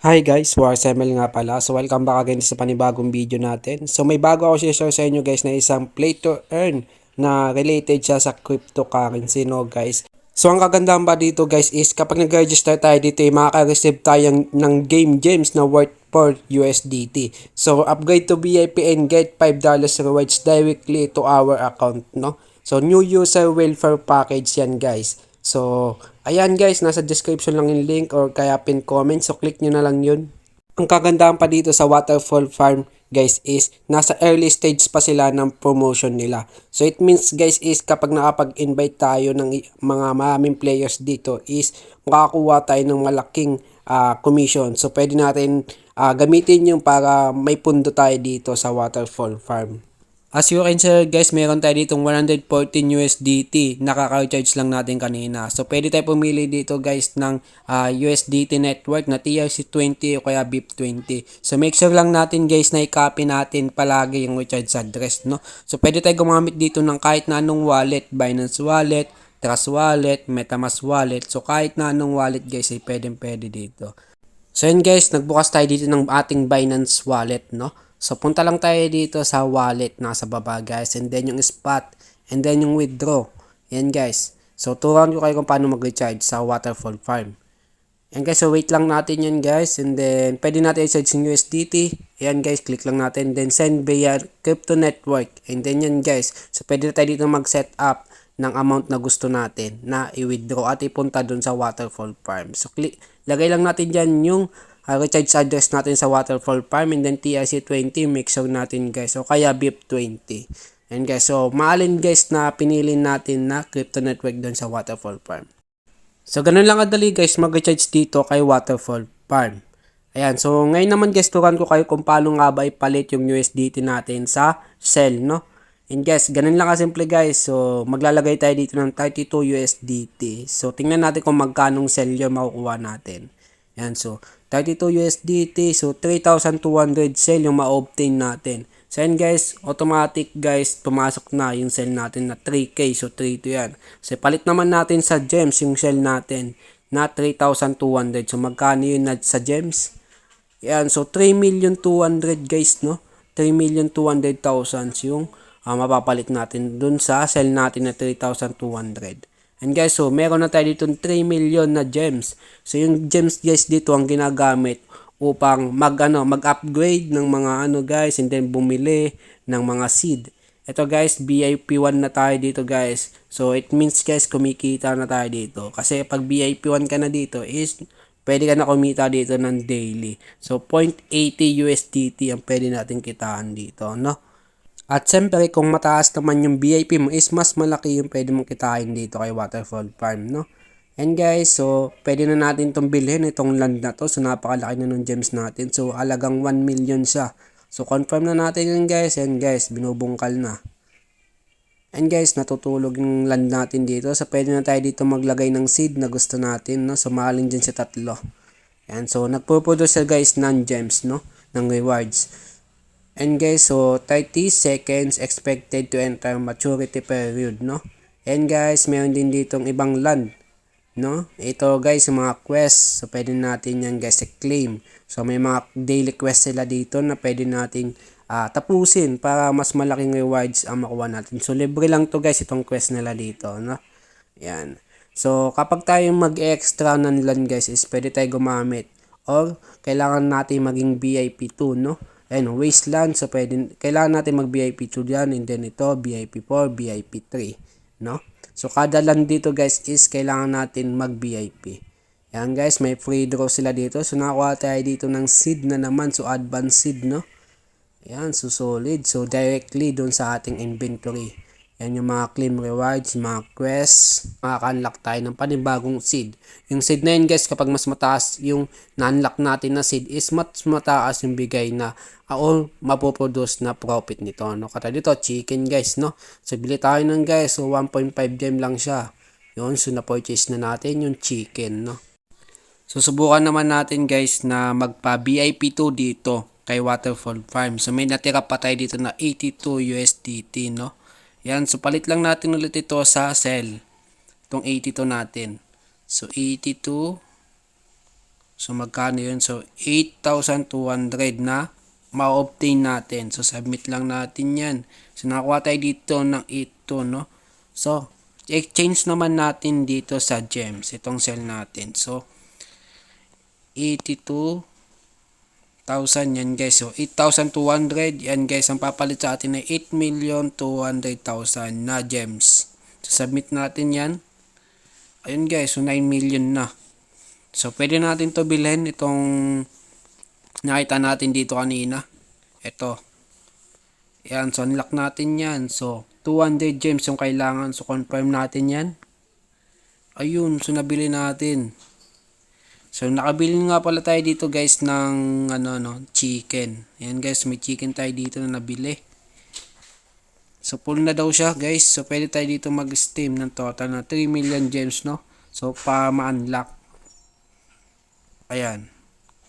Hi guys, Warsemel nga pala. So welcome back again sa panibagong video natin. So may bago ako share sa inyo guys na isang play to earn na related siya sa cryptocurrency no guys. So ang kagandahan ba dito guys is kapag nag-register tayo dito ay makaka-receive tayo ng game gems na worth 4 USDT. So upgrade to VIP and get $5 rewards directly to our account no. So new user welfare package yan guys. So ayan guys, nasa description lang yung link or kaya pin comment. So click nyo na lang yun. Ang kagandahan pa dito sa Waterfall Farm guys is nasa early stage pa sila ng promotion nila. So it means guys is kapag nakapag-invite tayo ng mga maraming players dito is makakuha tayo ng malaking commission. So pwede natin gamitin yung para may pundo tayo dito sa Waterfall Farm. As you can see guys, meron tayo ditong 114 USDT. Nakaka-recharge lang natin kanina. So pwede tayo pumili dito guys ng USDT network na TRC20 o kaya BIP20. So make sure lang natin guys na i-copy natin palagi yung recharge address, no? So pwede tayo gumamit dito ng kahit na anong wallet, Binance Wallet, Trust Wallet, MetaMask Wallet. So kahit na anong wallet guys ay pwede dito. So yun guys, nagbukas tayo dito ng ating Binance Wallet, no? So punta lang tayo dito sa wallet, nasa baba guys, and then yung spot, and then yung withdraw. Yan guys. So turuan ko kayo kung paano mag-recharge sa Waterfall Farm. Yan guys, so wait lang natin yan guys, and then pwede natin i-charge yung USDT. Yan guys, click lang natin, then send via crypto network. And then yan guys, so pwede na tayo dito mag-set up ng amount na gusto natin na i-withdraw at ipunta dun sa Waterfall Farm. So lagay lang natin dyan yung recharge address natin sa Waterfall Farm, and then TRC20 make sure natin guys, o kaya BIP20. And guys, so maalin guys na pinili natin na crypto network dun sa Waterfall Farm. So ganun lang kadali guys mag-recharge dito kay Waterfall Farm. Ayan, so ngayon naman guys, turuan ko kayo kung paano nga ba ipalit yung USDT natin sa Shell, no? And guys, ganun lang kasimple guys. So maglalagay tayo dito ng 32 USDT. So tingnan natin kung magkanong Shell yung makukuha natin. Ayan, so 32 USDT, so 3,200 Shell yung ma-obtain natin. So yan guys, automatic guys, pumasok na yung Shell natin na 3K. So 3 to yan. So palit naman natin sa gems yung Shell natin na 3,200. So magkano yun na sa gems? Yan, so 3,200,000 guys, no? 3,200,000 yung mapapalit natin dun sa Shell natin na 3,200. And guys, so meron na tayo dito 3 million na gems. So yung gems guys dito ang ginagamit upang mag-upgrade ng mga guys, and then bumili ng mga seed. Ito guys, VIP 1 na tayo dito guys. So it means guys, kumikita na tayo dito. Kasi pag VIP 1 ka na dito is pwede ka na kumita dito ng daily. So 0.80 USDT ang pwede natin kitaan dito, no? At siyempre kung mataas naman yung VIP mo is mas malaki yung pwede mong kitain dito kay Waterfall Farm, no? And guys, so pwede na natin itong bilhin, itong land na to. So napakalaki na ng gems natin. So alagang 1 million siya. So confirm na natin yun guys. And guys, binubungkal na. And guys, natutulog yung land natin dito. So pwede na tayo dito maglagay ng seed na gusto natin, no? So mahalin dyan sa tatlo. Yan, so nagpo-produce guys ng gems, no? Ng rewards. And guys, so 30 seconds expected to enter maturity period, no? And guys, meron din ditong ibang land, no? Ito guys, yung mga quest. So pwede natin yan guys i-claim. So may mga daily quest sila dito na pwede nating tapusin para mas malaking rewards ang makuha natin. So libre lang to guys, itong quest nila dito, no? Yan. So kapag tayo mag-extra ng land guys is pwede tayo gumamit or kailangan natin maging VIP 2, no? Ayan, wasteland. So kailangan natin mag VIP 2 dyan, and then ito VIP 4, VIP 3, no? So kada land dito guys is kailangan natin mag VIP. Yan guys, may free draw sila dito. So nakakuha tayo dito ng seed na naman. So advanced seed, no? Yan, so solid. So directly doon sa ating inventory. Yan yung mga claim rewards, mga quests. Makaka-unlock tayo ng panibagong seed. Yung seed na yun guys, kapag mas mataas yung na-unlock natin na seed is mas mataas yung bigay na o mapoproduce na profit nito, no? Kata dito, chicken guys, no? So bili tayo ng guys, so 1.5 gem lang siya. Yun, so na-purchase na natin yung chicken, no? So subukan naman natin guys na magpa VIP 2 dito kay Waterfall Farm. So may natira pa tayo dito na 82 USDT, no? Yan, so palit lang natin ulit ito sa Shell. Itong 82 natin. So 82. So magkano yun? So 8,200 na ma-obtain natin. So submit lang natin yan. So nakakuha tayo dito ng 8 no? So exchange naman natin dito sa gems. Itong sell natin. So 82,000 yan guys. So 8,200 yan guys. Ang papalit sa atin ay 8,200,000 na gems. So submit natin yan. Ayun guys. So 9 million na. So, pwede natin to bilhin itong nakita natin dito kanina. Ito. Yan. So, unlock natin yan. So, 200 gems yung kailangan. So, confirm natin yan. Ayun. So, nabili natin. So, nakabili nga pala tayo dito guys ng chicken. Yan guys. May chicken tayo dito na nabili. So, full na daw siya guys. So, pwede tayo dito mag-steam ng total na 3 million gems, no? So, para ma-unlock. Ayan.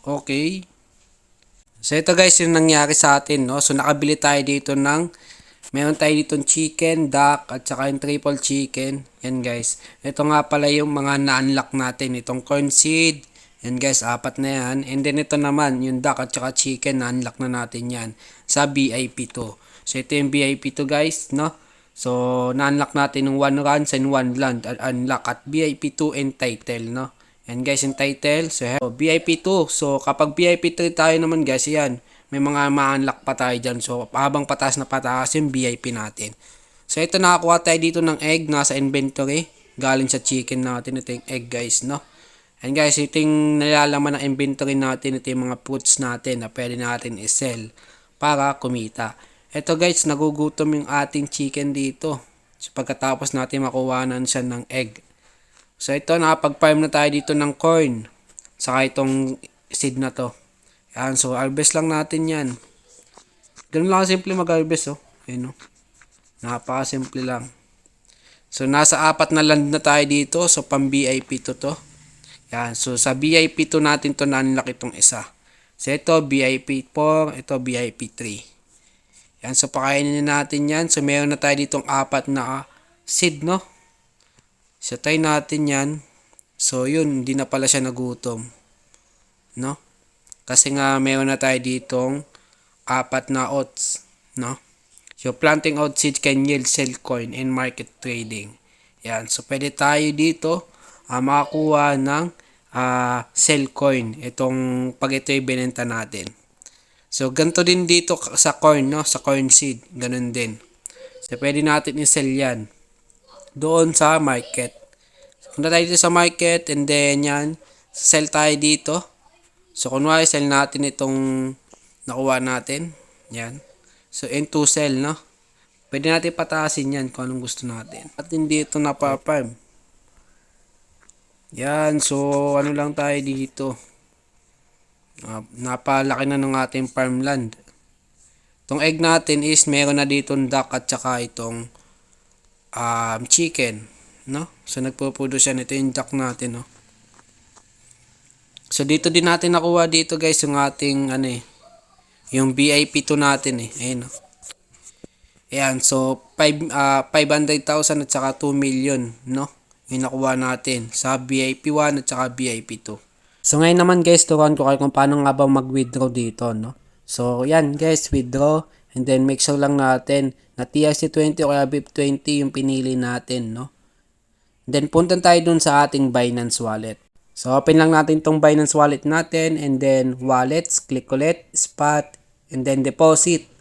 Okay. So, ito guys yung nangyari sa atin, no? So, nakabili tayo dito meron tayo dito chicken, duck, at saka yung triple chicken. Yan guys. Ito nga pala yung mga na-unlock natin. Itong corn seed. Yan guys, 4 na yan. And then ito naman, yung duck at saka chicken, na-unlock na natin yan sa VIP 2. So, ito yung VIP 2 guys, no? So, na-unlock natin yung 1 runs and 1 land unlock at VIP 2 and title, no? And guys, yung title, so VIP 2. So, kapag VIP 3 tayo naman guys, yan. May mga ma-unlock pa tayo dyan. So, habang pataas na pataas yung VIP natin. So, ito nakakuha tayo dito ng egg. Nasa inventory. Galing sa chicken natin. Ito yung egg guys, no? And guys, ito yung nalalaman ng inventory natin. Ito yung mga fruits natin na pwede natin i-sell para kumita. Ito guys, nagugutom yung ating chicken dito. So, pagkatapos natin makuhanan siya ng egg. So, ito, nakapag-farm na tayo dito ng corn. Saka itong seed na to. Yan, so, harvest lang natin yan. Ganun lang simple mag-harvest, oh. Ayun, oh. Napaka-simple lang. So, nasa 4 na land na tayo dito. So, pang-VIP to. Yan, so, sa VIP 2 natin to na-unlock itong isa. So, ito, VIP 4. Ito, VIP 3. Yan, so, pakainin natin yan. So, meron na tayo ditong 4 na seed, no? So, try natin yan. So, yun, hindi na pala siya nagutom. No? Kasi nga, meron na tayo ditong 4 na oats. No? So, planting oats seed can yield sell coin in market trading. Yan. So, pwede tayo dito makakuha ng sell coin. Itong pag ito'y binenta natin. So, ganito din dito sa corn, no? Sa corn seed. Ganun din. So, pwede natin i-sell yan doon sa market. Punta tayo dito sa market and then yan, sell tayo dito. So, kunwari, sell natin itong nakuha natin. Yan. So, into sell, no? Pwede natin pataasin yan kung anong gusto natin. At hindi ito napaparm. Yan. So, ano lang tayo dito. Napalaki na ng ating farmland. Itong egg natin is meron na ditong duck at saka itong chicken, no? So, nagpo-produce yan. Ito yung duck natin, no? So, dito din natin nakuha dito, guys, yung ating, yung VIP 2 natin, Ayun, no? Ayan, so, 500,000 at saka 2 million, no? Yung nakuha natin sa VIP 1 at saka VIP 2. So, ngayon naman, guys, turuan ko kayo kung paano nga ba mag-withdraw dito, no? So, yan, guys, withdraw. And then, make sure lang natin na TRC20 o kaya BIP20 yung pinili natin, no? Then, puntan tayo dun sa ating Binance Wallet. So, open lang natin tong Binance Wallet natin. And then, wallets, click ulit, spot, and then deposit.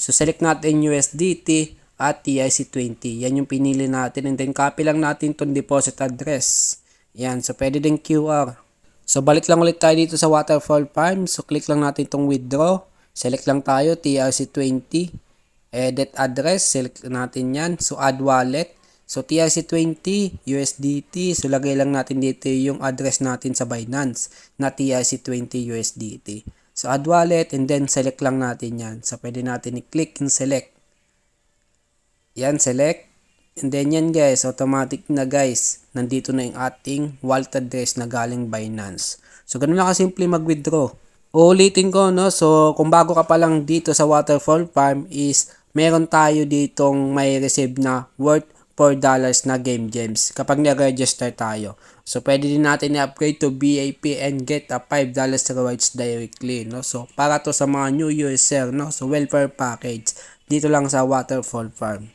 So, select natin USDT at TRC20. Yan yung pinili natin. And then, copy lang natin tong deposit address. Yan. So, pwede din QR. So, balik lang ulit tayo dito sa Waterfall Farm. So, click lang natin tong withdraw. Select lang tayo, TRC20. Edit address, select natin yan. So, add wallet. So, TRC20, USDT. So, lagay lang natin dito yung address natin sa Binance na TRC20 USDT. So, add wallet and then select lang natin yan. So, pwede natin i-click and select. Yan, select. And then yan guys, automatic na guys. Nandito na yung ating wallet address na galing Binance. So, ganun lang kasimple mag-withdraw. Uulitin ko, no? So, kung bago ka pa lang dito sa Waterfall Farm is meron tayo ditong may receive na worth $4 na game gems kapag nag-register tayo. So, pwede din natin i-upgrade to VIP and get a $5 rewards directly, no? So, para to sa mga new user, no? So, welfare package dito lang sa Waterfall Farm.